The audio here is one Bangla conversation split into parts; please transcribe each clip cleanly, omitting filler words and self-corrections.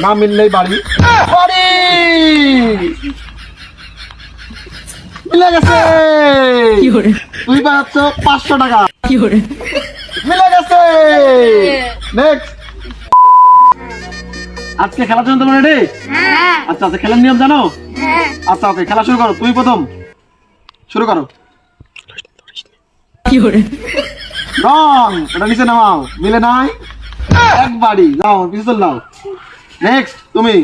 না মিললেই বাড়ি বাড়ি মিলে গেছে। তুই পাচ্ছ 500 টাকা। মিলে গেছে। নেক্সট। আজকে খেলার জন্য তোমরা রেডি? আচ্ছা আচ্ছা, খেলার নিয়ম জানো? আচ্ছা ওকে, খেলা শুরু করো। তুই প্রথম শুরু করো। রং ওটা নিচে নামাও। মিলে নাই, এক বাড়ি। যাও পিছু চল যাও। নেক্সট তুমি।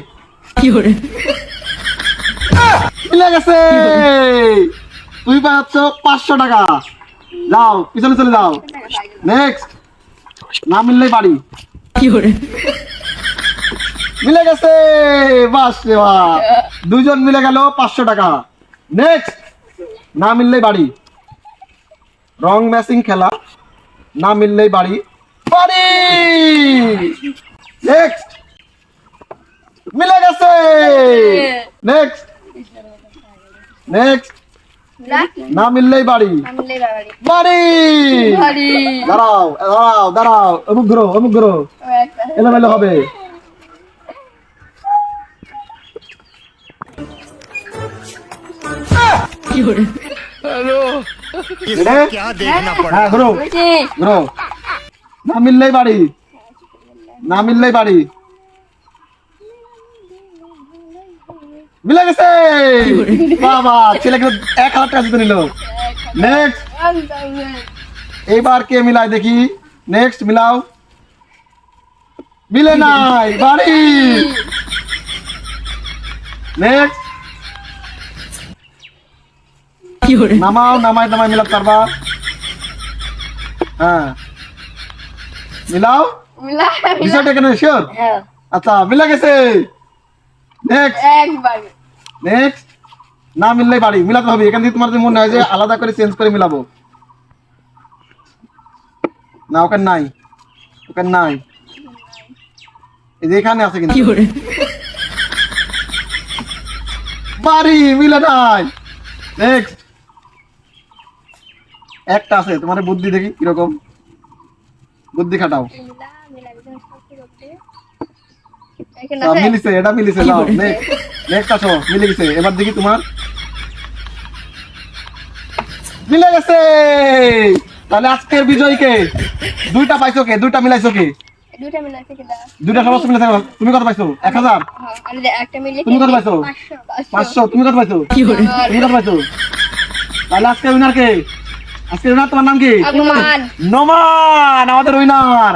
মিলে গেছে। তুই পাচ্ছ 500 টাকা। যাও পিছনে চলে যাও। নেক্সট। না মিললেই বাড়ি। মিলে গেছে। বাস রে বাহ, দুজন মিলে গেল 500 টাকা। নেক্সট। না মিললেই বাড়ি। রং ম্যাচিং খেলা। না মিললেই বাড়ি বাড়ি। নেক্সট। মিলে গেছে। নেক্সট। নেক্সট। না মিললেই বাড়ি বাড়ি। দাঁড়াও দাঁড়াও দাঁড়াও, অমুক ঘুরো অমুক ঘুরো, এলোমেলো হবে। হ্যাঁ ঘুরো ঘুরো। না মিললেই বাড়ি। না মিললেই বাড়ি। মিলে গেছে। বাবা, ছেলেকে 1000 টাকা জিতে নিল। নেক্সট। এইবার কে মিলায় দেখি। নেক্সট মিলাও। মিলে নাই, বাড়ি। নেক্সট। নামাও, নামাই নামাই মিলাতে পারবা? হ্যাঁ মিলাও। বিষয়টা কেন শিওর? আচ্ছা মিলে গেছে। নেক্সট। নেক্সট। না মিললেই বাড়ি। মিলাতে হবে। এখান থেকে তোমার যদি মনে হয় যে আলাদা করে চেঞ্জ করে মিলাবো, না ওখানে নাই, ওখানে নাই, এই যে এখানে আছে কিন্তু বাড়ি। মিলে নাই। নেক্সট। একটা আছে, তোমার বুদ্ধি দেখি কিরকম, বুদ্ধি খাটাও। মিলিছে, এটা মিলিছে। যাও নেক্সট। নেক্সট আসো। মিলে গেছে। এবার দেখি তোমার। মিলে গেছে। তাহলে আজকের বিজয়ীকে দুইটা পাইছো কে? দুইটা মিলাইছো কে? দুইটা সমস্ত মিলে থাকো। তুমি কত পাইছো? 1000। তুমি কত পাইছো? 500। তুমি কত পাইছো? তুমি কত পাইছো? তাহলে আজকে উইনার কে? আজকে উইনার তোমার নাম কি? নোমান। আমাদের উইনার।